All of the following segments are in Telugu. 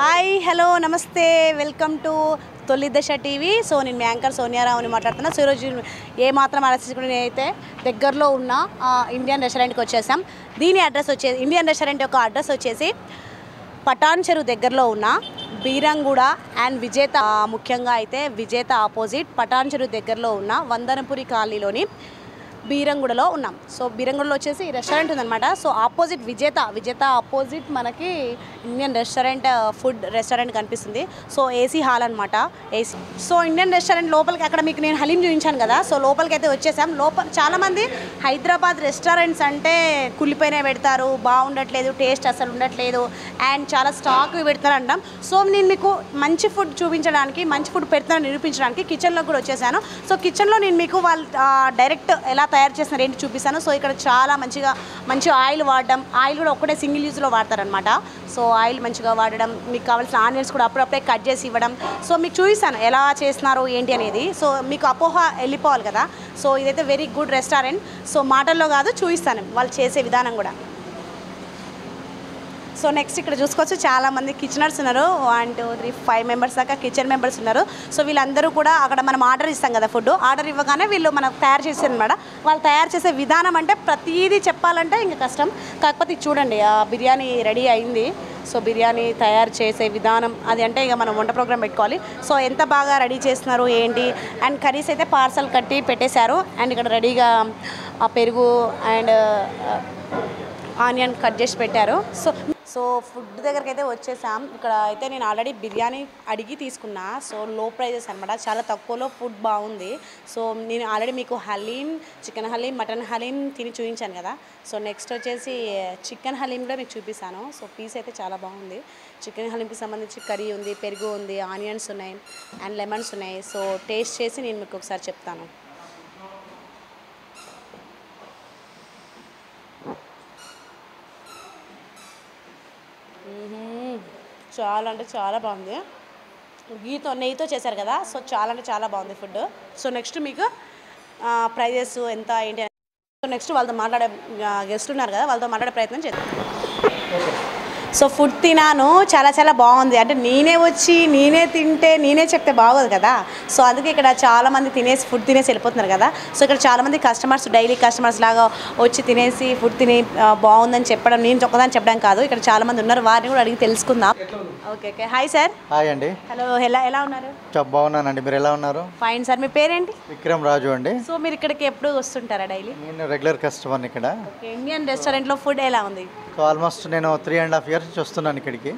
హాయ్ హలో నమస్తే వెల్కమ్ టు తొలి దశ టీవీ. సో నేను మీ యాంకర్ సోనియారావుని మాట్లాడుతున్నా. సో ఈరోజు ఏ మాత్రం ఆలోచించుకుని నేనైతే దగ్గరలో ఉన్న ఇండియన్ రెస్టారెంట్కి వచ్చేసాం. దీని అడ్రస్ వచ్చేసి ఇండియన్ రెస్టారెంట్ యొక్క అడ్రస్ వచ్చేసి పటాన్ చెరువు దగ్గరలో ఉన్న బీరంగూడ అండ్ విజేత, ముఖ్యంగా అయితే విజేత ఆపోజిట్ పటాన్ చెరువు దగ్గరలో ఉన్న వందనపురి కాలనీలోని బీరంగూడలో ఉన్నాం. సో బీరంగూడలో వచ్చేసి రెస్టారెంట్ ఉందన్నమాట. సో ఆపోజిట్ విజేత ఆపోజిట్ మనకి ఇండియన్ రెస్టారెంట్ ఫుడ్ రెస్టారెంట్ కనిపిస్తుంది. సో ఏసీ హాల్ అనమాట, ఏసీ. సో ఇండియన్ రెస్టారెంట్ లోపలికి అక్కడ మీకు నేను హలీం చూపించాను కదా, సో లోపలికి అయితే వచ్చేసాం. చాలామంది హైదరాబాద్ రెస్టారెంట్స్ అంటే కుళ్ళిపోయినా పెడతారు, బాగుండట్లేదు, టేస్ట్ అసలు ఉండట్లేదు అండ్ చాలా స్టాక్ పెడతారు అంటాం. సో నేను మీకు మంచి ఫుడ్ చూపించడానికి, మంచి ఫుడ్ పెడతానని నిరూపించడానికి కిచెన్లో కూడా వచ్చేసాను. సో కిచెన్లో నేను మీకు వాళ్ళు డైరెక్ట్ ఎలా తయారు చేస్తున్నారు ఏంటి చూపిస్తాను. సో ఇక్కడ చాలా మంచి ఆయిల్ వాడడం, ఆయిల్ కూడా ఒక్కటే సింగిల్ యూజ్లో వాడతారనమాట. సో ఆయిల్ మంచిగా వాడడం, మీకు కావాల్సిన ఆనియన్స్ కూడా అప్పుడప్పుడే కట్ చేసి ఇవ్వడం. సో మీకు చూపిస్తాను ఎలా చేస్తున్నారు ఏంటి అనేది. సో మీకు అపోహ వెళ్ళిపోవాలి కదా. సో ఇదైతే వెరీ గుడ్ రెస్టారెంట్. సో మాటల్లో కాదు, చూపిస్తాను వాళ్ళు చేసే విధానం కూడా. సో నెక్స్ట్ ఇక్కడ చూసుకోవచ్చు చాలామంది కిచెనర్స్ ఉన్నారు. 1 2 3 5 మెంబర్స్ దాకా కిచెన్ మెంబర్స్ ఉన్నారు. సో వీళ్ళందరూ కూడా అక్కడ మనం ఆర్డర్ ఇస్తాం కదా, ఫుడ్ ఆర్డర్ ఇవ్వగానే వీళ్ళు మనకు తయారు చేస్తారు అనమాట. వాళ్ళు తయారు చేసే విధానం అంటే ప్రతిదీ చెప్పాలంటే ఇంకా కష్టం. కాకపోతే చూడండి, బిర్యానీ రెడీ అయింది. సో బిర్యానీ తయారు చేసే విధానం అది అంటే ఇక మనం వంట ప్రోగ్రామ్ పెట్టుకోవాలి. సో ఎంత బాగా రెడీ చేస్తున్నారు ఏంటి. అండ్ కర్రీస్ అయితే పార్సల్ కట్టి పెట్టేశారు. అండ్ ఇక్కడ రెడీగా పెరుగు అండ్ ఆనియన్ కట్ చేసి పెట్టారు. సో ఫుడ్ దగ్గరికి అయితే వచ్చేసాం. ఇక్కడ అయితే నేను ఆల్రెడీ బిర్యానీ అడిగి తీసుకున్నా. సో లో ప్రైజెస్ అనమాట, చాలా తక్కువలో ఫుడ్ బాగుంది. సో నేను ఆల్రెడీ మీకు హలీం, చికెన్ హలీం, మటన్ హలీం తిని చూపించాను కదా. సో నెక్స్ట్ వచ్చేసి చికెన్ హలీం కూడా మీకు చూపిస్తాను. సో పీస్ అయితే చాలా బాగుంది. చికెన్ హలీంకి సంబంధించి కర్రీ ఉంది, పెరుగు ఉంది, ఆనియన్స్ ఉన్నాయి అండ్ లెమన్స్ ఉన్నాయి. సో టేస్ట్ చేసి నేను మీకు ఒకసారి చెప్తాను. చాలా అంటే చాలా బాగుంది. నెయ్యితో చేశారు కదా. సో చాలా అంటే చాలా బాగుంది ఫుడ్. సో నెక్స్ట్ మీకు ప్రైజెస్ ఎంత ఏంటి. సో నెక్స్ట్ వాళ్ళతో మాట్లాడే గెస్ట్ ఉన్నారు కదా, వాళ్ళతో మాట్లాడే ప్రయత్నం చేద్దాం. సో ఫుడ్ తినాను, చాలా చాలా బాగుంది. అంటే నేనే తింటే నేనే చెప్తే బాగోదు కదా. సో అందుకే ఇక్కడ చాలామంది ఫుడ్ తినేసి వెళ్ళిపోతున్నారు కదా. సో ఇక్కడ చాలామంది కస్టమర్స్, డైలీ కస్టమర్స్ లాగా వచ్చి తినేసి ఫుడ్ తిని బాగుందని చెప్పడం, నేను ఒక్కదాన్ని చెప్పడం కాదు, ఇక్కడ చాలామంది ఉన్నారు. వారిని కూడా అడిగి తెలుసుకుందాం. Okay hi sir. హాయ్ అండి. హలో, ఎలా ఉన్నారు? బాగున్నానండి, మీరు ఎలా ఉన్నారు? Fine sir. మీ పేరేంటి? విక్రమ్ రాజు అండి. సో మీరు ఇక్కడికి ఎప్పుడు వస్తుంటారా డైలీ? నేను రెగ్యులర్ కస్టమర్ ఇక్కడ. ఇండియన్ రెస్టారెంట్లో ఫుడ్ ఎలా ఉంది? సో ఆల్మోస్ట్ నేను 3.5 years నుంచి వస్తున్నాను ఇక్కడికి.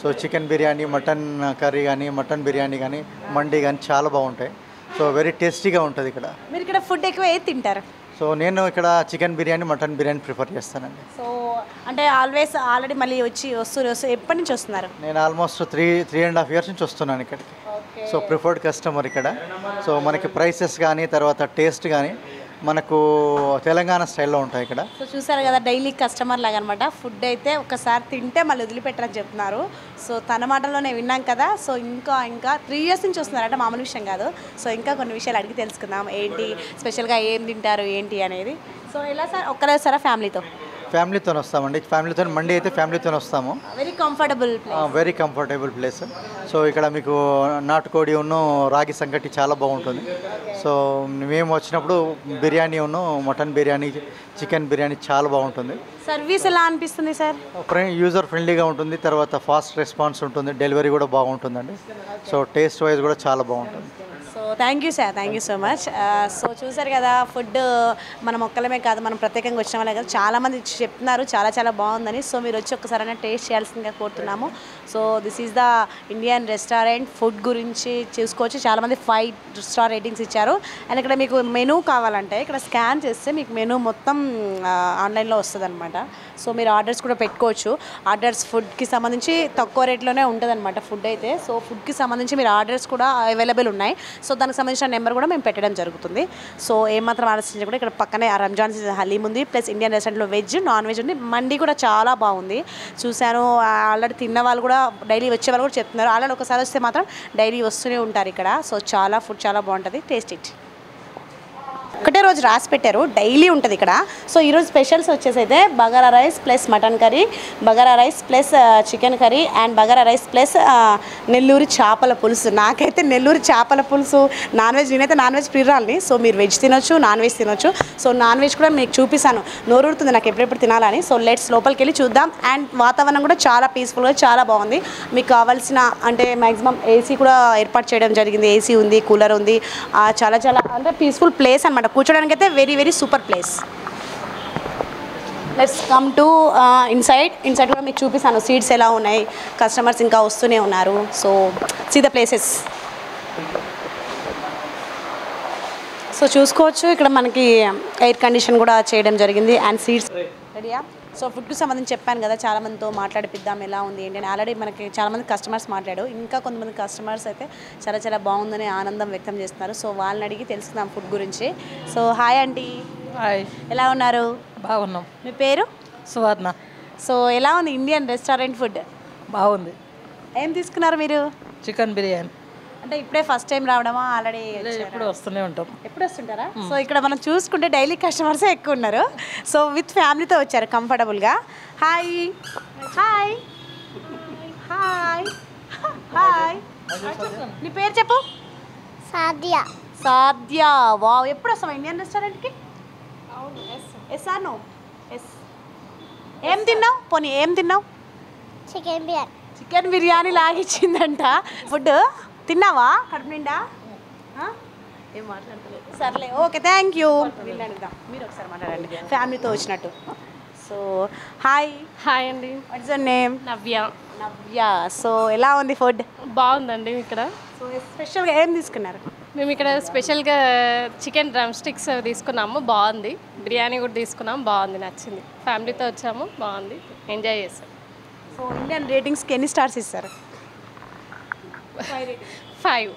So chicken biryani, mutton curry కానీ, మటన్ బిర్యానీ కానీ, మండి కానీ చాలా బాగుంటాయి. సో వెరీ టేస్టీగా ఉంటుంది ఇక్కడ. మీరు ఇక్కడ ఫుడ్ ఎక్కువ ఏది తింటారు? సో నేను ఇక్కడ chicken biryani, mutton biryani prefer చేస్తానండి. సో అంటే ఆల్రెడీ మళ్ళీ వస్తారు ఎప్పటి నుంచి వస్తున్నారు? నేను ఆల్మోస్ట్ 3.5 years నుంచి వస్తున్నాను ఇక్కడికి. సో ప్రిఫర్డ్ కస్టమర్ ఇక్కడ. సో మనకి ప్రైసెస్ కానీ, తర్వాత టేస్ట్ కానీ మనకు తెలంగాణ స్టైల్లో ఉంటాయి ఇక్కడ. సో చూసారు కదా, డైలీ కస్టమర్ లాగా అనమాట. ఫుడ్ అయితే ఒకసారి తింటే మళ్ళీ వదిలిపెట్టరని చెప్తున్నారు. సో తన మాటల్లోనే విన్నాం కదా. సో ఇంకా 3 years నుంచి వస్తున్నారంటే మామూలు విషయం కాదు. సో ఇంకా కొన్ని విషయాలు అడిగి తెలుసుకుందాం, ఏంటి స్పెషల్గా ఏం తింటారు ఏంటి అనేది. సో ఎలా సార్, ఒక్కరే వస్తారా ఫ్యామిలీతో వస్తామండి. ఫ్యామిలీతో మండి అయితే ఫ్యామిలీతో వస్తాము. Very comfortable place. సో ఇక్కడ మీకు నాటుకోడి రాగి సంగటి చాలా బాగుంటుంది. సో మేము వచ్చినప్పుడు బిర్యానీ మటన్ బిర్యానీ, చికెన్ బిర్యానీ చాలా బాగుంటుంది. సర్వీస్ ఎలా అనిపిస్తుంది సార్? యూజర్ ఫ్రెండ్లీగా ఉంటుంది, తర్వాత ఫాస్ట్ రెస్పాన్స్ ఉంటుంది, డెలివరీ కూడా బాగుంటుందండి. సో టేస్ట్ వైజ్ కూడా చాలా బాగుంటుంది. So thank you so much. So చూసారు కదా, ఫుడ్ మనం ఒక్కలమే కాదు, మనం ప్రత్యేకంగా వచ్చిన వాళ్ళే కదా, చాలామంది చెప్తున్నారు చాలా చాలా బాగుందని. సో మీరు వచ్చి ఒక్కసారైనా టేస్ట్ చేయాల్సిందిగా కోరుతున్నాము. So this is the Indian restaurant. Food గురించి చూసుకోవచ్చు, చాలామంది 5 star రేటింగ్స్ ఇచ్చారు. అండ్ ఇక్కడ మీకు మెనూ కావాలంటే ఇక్కడ స్కాన్ చేస్తే మీకు మెనూ మొత్తం ఆన్లైన్లో వస్తుంది అనమాట. సో మీరు ఆర్డర్స్ కూడా పెట్టుకోవచ్చు. ఫుడ్కి సంబంధించి తక్కువ రేట్లోనే ఉంటుంది అనమాట ఫుడ్ అయితే. సో ఫుడ్కి సంబంధించి మీరు ఆర్డర్స్ కూడా అవైలబుల్ ఉన్నాయి. సో దానికి సంబంధించిన నెంబర్ కూడా మేము పెట్టడం జరుగుతుంది. సో ఏమాత్రం ఆలోచించకుండా ఇక్కడ పక్కనే రంజాన్ హలీం ఉంది, ప్లస్ ఇండియన్ రెస్టారెంట్లో వెజ్, నాన్ వెజ్ ఉంది. మండి కూడా చాలా బాగుంది, చూశాను. ఆల్రెడీ తిన్న వాళ్ళు కూడా, డైలీ వచ్చే వాళ్ళు కూడా చెప్తున్నారు. ఆల్రెడీ ఒకసారి వస్తే మాత్రం డైలీ వస్తూనే ఉంటారు ఇక్కడ. సో ఫుడ్ చాలా బాగుంటుంది, టేస్ట్ ఇట్. ఒకటే రోజు రాసి పెట్టారు, డైలీ ఉంటుంది ఇక్కడ. సో ఈరోజు స్పెషల్స్ వచ్చేసి అయితే bagara rice plus mutton curry, bagara rice plus chicken curry and bagara rice plus Nellore చేపల పులుసు. నాకైతే నెల్లూరు చేపల పులుసు నాన్ వెజ్, నేనైతే నాన్ వెజ్ ప్రియురాలని. సో మీరు వెజ్ తినొచ్చు, నాన్ వెజ్ తినొచ్చు. సో నాన్ వెజ్ కూడా మీకు చూపిస్తాను, నోరూరుతుంది నాకు ఎప్పుడెప్పుడు తినాలని. సో లెట్స్ లోపలికి వెళ్ళి చూద్దాం. అండ్ వాతావరణం కూడా చాలా పీస్ఫుల్గా చాలా బాగుంది. మీకు కావాల్సిన అంటే మ్యాక్సిమం ఏసీ కూడా ఏర్పాటు చేయడం జరిగింది. ఏసీ ఉంది, కూలర్ ఉంది. చాలా చాలా అంటే పీస్ఫుల్ ప్లేస్ అనమాట. కూర్చోడానికి అయితే very very super place. Let's come to inside కూడా మీకు చూపిస్తాను సీట్స్ ఎలా ఉన్నాయి. కస్టమర్స్ ఇంకా వస్తూనే ఉన్నారు. So see the places. So చూసుకోవచ్చు ఇక్కడ మనకి ఎయిర్ కండిషన్ కూడా చేయడం జరిగింది అండ్ సీట్స్ రెడీయా. సో ఫుడ్కి సంబంధించి చెప్పాను కదా, చాలామందితో మాట్లాడిపిద్దాం ఎలా ఉంది ఏంటి అని. ఆల్రెడీ మనకి చాలామంది కస్టమర్స్ మాట్లాడు, ఇంకా కొంతమంది కస్టమర్స్ అయితే చాలా చాలా బాగుందని ఆనందం వ్యక్తం చేస్తున్నారు. సో వాళ్ళని అడిగి తెలుసుకుందాం ఫుడ్ గురించి. So hi aunty. హాయ్, ఎలా ఉన్నారు? బాగున్నాం. మీ పేరు? సువర్ణ. సో ఎలా ఉంది ఇండియన్ రెస్టారెంట్ ఫుడ్? బాగుంది. ఏం తీసుకున్నారు మీరు? చికెన్ బిర్యానీ. అంటే ఇప్పుడే ఫస్ట్ టైం రావడమా? ఆల్రెడీ ఎప్పుడు వస్తూనే ఉంటాం. ఎప్పుడు వస్తుంటారా? సో ఇక్కడ మనం చూసుకుంటే డైలీ కస్టమర్స్ ఎక్కువ ఉన్నారు. సో విత్ ఫ్యామిలీతో వచ్చారు కంఫర్టబుల్గా. Hi hi hi hi. నీ పేరు చెప్పు. సాధ్య. సాధ్య. వావ్, ఎప్పుడు వస్తావా ఇండియన్ రెస్టారెంట్కి? Yes or no? ఎస్. ఏం తిన్నావు? పోనీ ఏం తిన్నావు? చికెన్ బిర్యానీ. చికెన్ బిర్యానీ లాగిచ్చిందంట. ఫుడ్ తిన్నావా కడుపు నిండా? ఏం మాట్లాడతలేదు. సర్లే, ఓకే, థ్యాంక్ యూ. వీళ్ళు అడుగుదాం, మీరు ఒకసారి మాట్లాడండి ఫ్యామిలీతో వచ్చినట్టు. So hi. హాయ్ అండి. What's your name? Navya. Navya. So ఎలా ఉంది ఫుడ్? బాగుందండి. ఇక్కడ సో స్పెషల్గా ఏం తీసుకున్నారు? మేము ఇక్కడ స్పెషల్గా చికెన్ డ్రమ్ స్టిక్స్ తీసుకున్నాము, బాగుంది. బిర్యానీ కూడా తీసుకున్నాము, బాగుంది, నచ్చింది. ఫ్యామిలీతో వచ్చాము, బాగుంది, ఎంజాయ్ చేసాం. సో ఇండియన్ రేటింగ్స్కి ఎన్ని స్టార్స్ ఇస్తారు? 5.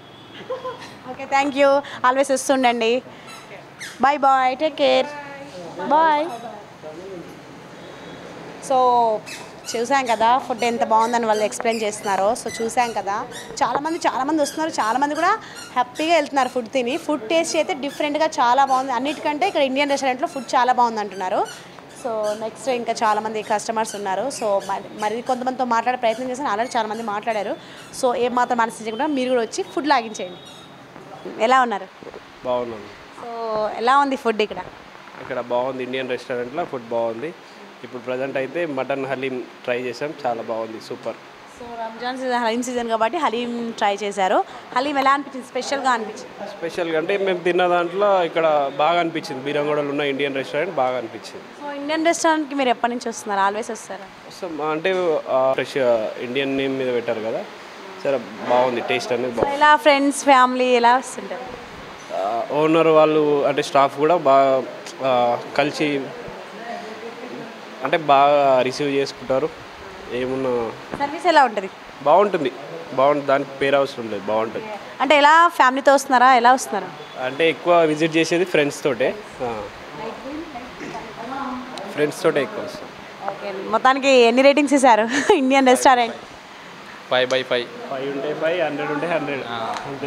Okay, thank you. ఆల్వేస్ వస్తుండండి. Bye bye, take care, bye. So చూసాం కదా ఫుడ్ ఎంత బాగుందని వాళ్ళు ఎక్స్ప్లెయిన్ చేస్తున్నారో. సో చూసాం కదా చాలామంది వస్తున్నారు, చాలామంది కూడా హ్యాపీగా వెళ్తున్నారు ఫుడ్ తిని. ఫుడ్ టేస్ట్ అయితే డిఫరెంట్గా చాలా బాగుంది. అన్నిటికంటే ఇక్కడ ఇండియన్ రెస్టారెంట్లో ఫుడ్ చాలా బాగుంది అంటున్నారు. సో నెక్స్ట్ ఇంకా చాలామంది కస్టమర్స్ ఉన్నారు. సో మరి కొంతమందితో మాట్లాడే ప్రయత్నం చేశాను, ఆల్రెడీ చాలామంది మాట్లాడారు. సో ఏం మాత్రం మనసించకుండా మీరు కూడా వచ్చి ఫుడ్ లాగించేయండి. ఎలా ఉన్నారు? బాగున్నాను. సో ఎలా ఉంది ఫుడ్ ఇక్కడ? ఇక్కడ బాగుంది, ఇండియన్ రెస్టారెంట్లో ఫుడ్ బాగుంది. ఇప్పుడు ప్రజెంట్ అయితే మటన్ హలీం ట్రై చేసాం, చాలా బాగుంది, super. So Ramzan season, haleem season కాబట్టి హలీం ట్రై చేశారు. హలీం ఎలా అనిపించింది? స్పెషల్గా అనిపించింది? స్పెషల్గా అంటే మేము తిన్న దాంట్లో ఇక్కడ బాగా అనిపించింది. బీరంగూడలో ఉన్న ఇండియన్ రెస్టారెంట్ బాగా అనిపించింది. సో ఇండియన్ రెస్టారెంట్కి మీరు ఎప్పటి నుంచి వస్తున్నారు? ఆల్వేస్ వస్తారా? సో అంటే ఫ్రెష్ ఇండియన్ నేమ్ మీద పెట్టారు కదా, సరే బాగుంది, టేస్ట్ అనేది బాగుంది. ఎలా ఫ్రెండ్స్ ఫ్యామిలీ ఎలా వస్తుంటారు? ఓనర్ వాళ్ళు అంటే స్టాఫ్ కూడా బాగా కలిసి అంటే బాగా రిసీవ్ చేసుకుంటారు. ఏమున్నా సర్వీస్ ఎలా ఉంటుంది? బాగుంటుంది, దానికి పేరు అవసరం లేదు, బాగుంటుంది. అంటే ఎలా ఫ్యామిలీతో వస్తున్నారా, ఎలా వస్తున్నారా? అంటే ఎక్కువ విజిట్ చేసేది ఫ్రెండ్స్ తోటే ఎక్కువ వస్తుంది. ఓకే, మొత్తానికి ఎన్ని రేటింగ్స్ ఇస్తారు ఇండియన్ రెస్టారెంట్? 5/5. 5 ఉంటే 5, 100 ఉంటే 100.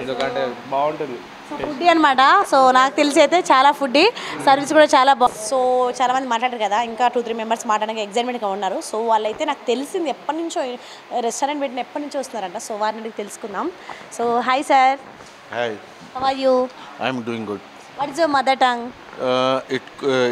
ఎందుకంటే బాగుంటుంది. ఫుడ్డీ అనమాట. సో నాకు తెలిసి అయితే చాలా ఫుడ్డీ, సర్వీస్ కూడా చాలా బాగుంది. సో చాలామంది మాట్లాడారు కదా, ఇంకా 2-3 మెంబర్స్ మాట్లాడడానికి ఎగ్జైట్మెంట్గా ఉన్నారు. సో వాళ్ళైతే నాకు తెలిసింది ఎప్పటి నుంచో రెస్టారెంట్ పెట్టిన ఎప్పటి నుంచో వస్తున్నారంట. సో వారిని అడిగి తెలుసుకుందాం. So hi sir. Hi, how are you? I'm doing good. What is your mother tongue?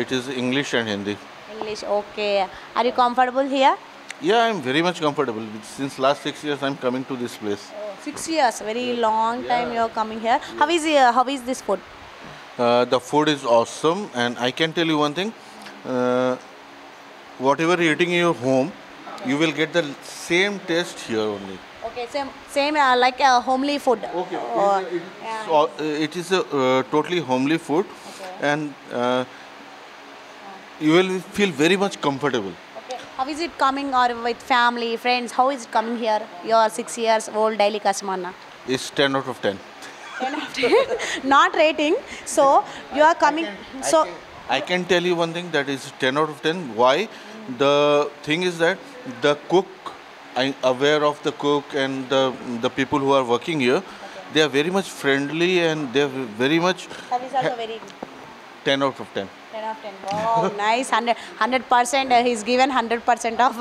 It is English and Hindi. English. Okay, are you comfortable here? Yeah, I'm very much comfortable. Since last 6 years, I'm coming to this place. 6 years, very long time you are coming here. How is this food? The food is awesome, and I can tell you one thing. Whatever you're eating in your home, you will get the same taste here only. Okay, same like homely food. Okay. It is a totally homely food, and you will feel very much comfortable. Okay. How is it coming, or with family, friends? How is it coming here? You are 6 years old daily customer na. It's 10 out of 10. 10 out of 10. Not rating. So you are coming. I can tell you one thing, that is 10 out of 10. Why? The thing is that the cook, I'm aware of the cook and the people who are working here. They are very much friendly, and they are very much Service also very good. 10 out of 10. 10 of 10. Wow, nice. 100%. He's given 100% of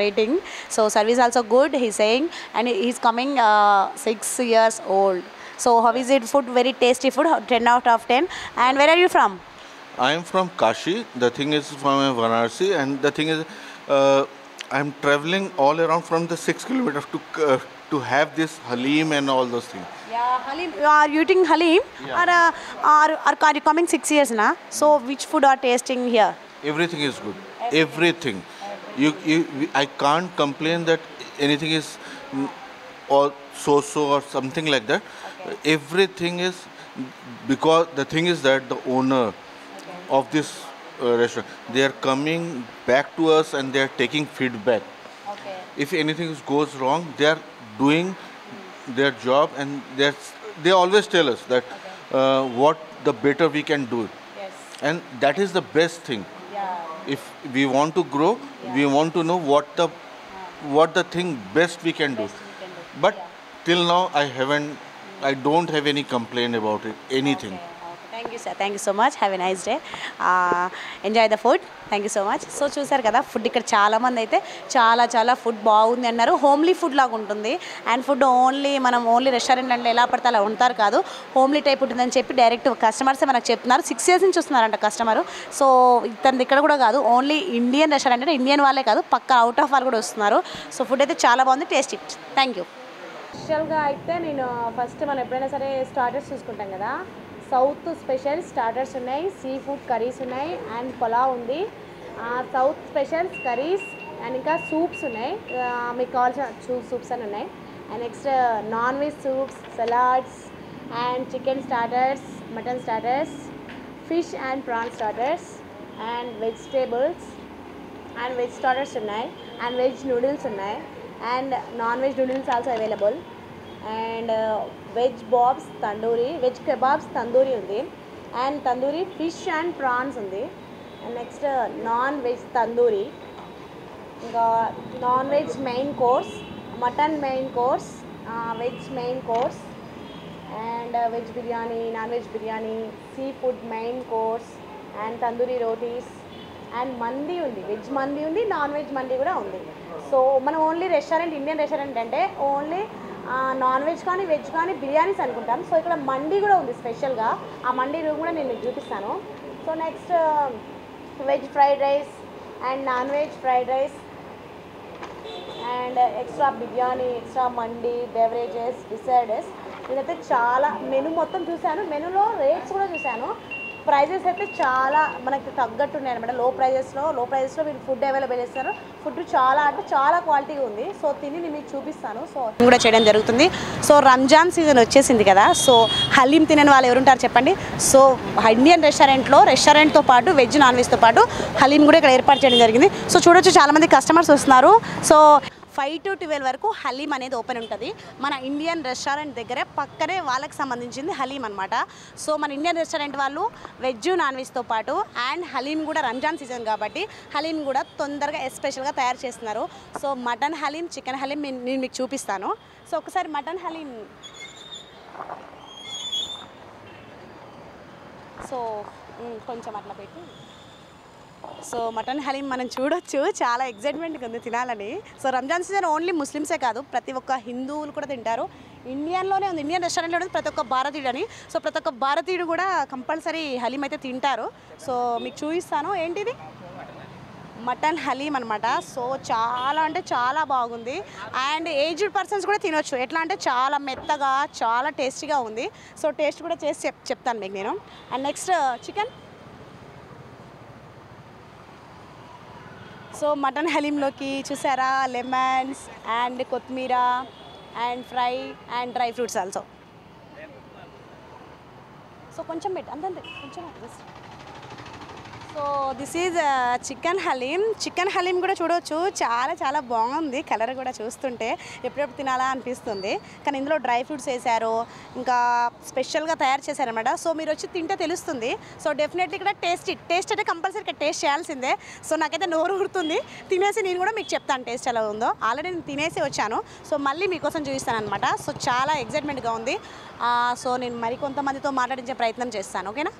rating. So service also good. He's saying, and he's coming 6 years old. So how is it? Food very tasty food. 10 out of 10. And where are you from? I am from Kashi. The thing is from Varanasi, and the thing is, I'm traveling all around from the 6 kilometers to have this halim and all those things. Yeah, halim. You are eating halim, or are you coming 6 years now? So which food are tasting here? Everything is good. Everything. I can't complain that anything is or so or something like that. Everything is, because the thing is that the owner of this restaurant, they are coming back to us and they are taking feedback. Okay. If anything goes wrong, they are doing their job, and they always tell us that what the better we can do it. Yes. And that is the best thing. Yeah. If we want to grow, we want to know what the thing best we can do. But till now I don't have any complaint about it, anything. Thank you sir, thank you so much. Have a nice day. Enjoy the food. Thank you so much. So చూసారు కదా, ఫుడ్ ఇక్కడ చాలామంది అయితే చాలా ఫుడ్ బాగుంది అన్నారు. హోమ్లీ ఫుడ్ లాగా ఉంటుంది. అండ్ ఫుడ్ ఓన్లీ రెస్టారెంట్ అంటే ఎలా పడితే అలా ఉంటారు కాదు, హోమ్లీ టైప్ ఉంటుందని చెప్పి డైరెక్ట్ కస్టమర్సే మనకు చెప్తున్నారు. 6 years నుంచి వస్తున్నారంట కస్టమరు. సో ఇతను ఇక్కడ కూడా కాదు, ఓన్లీ ఇండియన్ రెస్టారెంట్ అంటే ఇండియన్ వాళ్ళే కాదు, పక్క అవుట్ ఆఫ్ వాళ్ళు కూడా వస్తున్నారు. సో ఫుడ్ అయితే చాలా బాగుంది, టేస్టీ. Thank you. స్పెషల్గా అయితే నేను ఫస్ట్ మనం ఎప్పుడైనా సరే స్టార్టర్స్ చూసుకుంటాం కదా, సౌత్ స్పెషల్ స్టార్టర్స్ ఉన్నాయి, సీ ఫుడ్ కర్రీస్ ఉన్నాయి, అండ్ పులావ్ ఉంది. సౌత్ స్పెషల్స్ కర్రీస్ అండ్ ఇంకా సూప్స్ ఉన్నాయి, మీకు కావాల్సిన సూప్స్ అని ఉన్నాయి. And next non veg soups, salads and chicken starters, mutton starters, fish and prawn starters and vegetables and veg starters ఉన్నాయి, అండ్ వెజ్ నూడిల్స్ ఉన్నాయి, and non veg noodles also available, and veg kebabs tandoori, veg kebabs tandoori ఉంది, and tandoori fish and prawns ఉంది. And next non veg tandoori, ఇంకా non veg main course, mutton main course, veg main course, and veg biryani, non veg biryani, sea food main course, and tandoori rotis, and mandi ఉంది, వెజ్ మంది ఉంది, నాన్ వెజ్ మంది కూడా ఉంది. సో మనం ఓన్లీ రెస్టారెంట్, ఇండియన్ రెస్టారెంట్ అంటే ఓన్లీ నాన్ వెజ్ కానీ వెజ్ కానీ బిర్యానీస్ అనుకుంటాం. సో ఇక్కడ మండీ కూడా ఉంది స్పెషల్గా, ఆ మండీ రూమ్ కూడా నేను మీకు చూపిస్తాను. So next veg fried rice and non veg fried rice and extra biryani, extra mandi, beverages, deserts. నేనైతే చాలా మెనూ మొత్తం చూశాను, మెనూలో రేట్స్ కూడా చూశాను. ప్రైజెస్ అయితే చాలా మనకి తగ్గట్టు ఉన్నాయి అనమాట. లో ప్రైజెస్లో మీరు ఫుడ్ అవైలబుల్ చేస్తారు. ఫుడ్ చాలా క్వాలిటీగా ఉంది. సో తిని నేను మీకు చూపిస్తాను. సో కూడా చేయడం జరుగుతుంది. సో రంజాన్ సీజన్ వచ్చేసింది కదా, సో హలీం తినని వాళ్ళు ఎవరుంటారు చెప్పండి. సో ఇండియన్ రెస్టారెంట్తో పాటు వెజ్ నాన్ వెజ్తో పాటు హలీం కూడా ఇక్కడ ఏర్పాటు చేయడం జరిగింది. సో చూడొచ్చు చాలామంది కస్టమర్స్ వస్తున్నారు. సో 5 to 12 వరకు హలీం అనేది ఓపెన్ ఉంటుంది. మన ఇండియన్ రెస్టారెంట్ దగ్గరే పక్కనే వాళ్ళకి సంబంధించింది హలీం అనమాట. సో మన ఇండియన్ రెస్టారెంట్ వాళ్ళు వెజ్ నాన్ వెజ్తో పాటు అండ్ హలీం కూడా రంజాన్ సీజన్ కాబట్టి హలీం కూడా తొందరగా ఎస్పెషల్గా తయారు చేస్తున్నారు. So mutton haleem, chicken haleem నేను మీకు చూపిస్తాను. సో ఒకసారి మటన్ హలీం, సో కొంచెం అట్లా పెట్టి, సో మటన్ హలీం మనం చూడొచ్చు, చాలా ఎగ్జైట్మెంట్గా ఉంది తినాలని. సో రంజాన్ సీజన్ ఓన్లీ ముస్లిమ్సే కాదు, ప్రతి ఒక్క హిందువులు కూడా తింటారు. ఇండియన్లోనే ఉంది, ఇండియన్ రెస్టారెంట్లో ఉంది ప్రతి ఒక్క భారతీయుడు అని. సో ప్రతి ఒక్క భారతీయుడు కూడా కంపల్సరీ హలీం అయితే తింటారు. సో మీకు చూపిస్తాను. ఏంటిది మటన్ హలీం అనమాట. సో చాలా అంటే చాలా బాగుంది. అండ్ ఏజ్డ్ పర్సన్స్ కూడా తినొచ్చు. ఎట్లా అంటే చాలా మెత్తగా, చాలా టేస్టీగా ఉంది. సో టేస్ట్ కూడా చేసి చెప్తాను మీకు నేను. And next chicken. So mutton హలీంలోకి చూసారా లెమన్స్ అండ్ కొత్తిమీర and fry and dry fruits also. So కొంచెం పెట్టు, అంతే కొంచెం. So this is chicken haleem. Chicken haleem కూడా చూడవచ్చు, చాలా బాగుంది. కలర్ కూడా చూస్తుంటే ఎప్పుడెప్పుడు తినాలా అనిపిస్తుంది. కానీ ఇందులో డ్రై ఫ్రూట్స్ వేసారు, ఇంకా స్పెషల్గా తయారు చేశారనమాట. సో మీరు వచ్చి తింటే తెలుస్తుంది. సో డెఫినెట్లీ ఇక్కడ టేస్ట్ అయితే కంపల్సరీ ఇక్కడ టేస్ట్ చేయాల్సిందే. సో నాకైతే నోరు ఊరుతుంది. తినేసి నేను కూడా మీకు చెప్తాను టేస్ట్ ఎలా ఉందో. ఆల్రెడీ నేను తినేసి వచ్చాను. సో మళ్ళీ మీకోసం చూపిస్తాను అనమాట. సో చాలా ఎగ్జైట్మెంట్గా ఉంది. సో నేను మరికొంతమందితో మాట్లాడించే ప్రయత్నం చేస్తాను. ఓకేనా?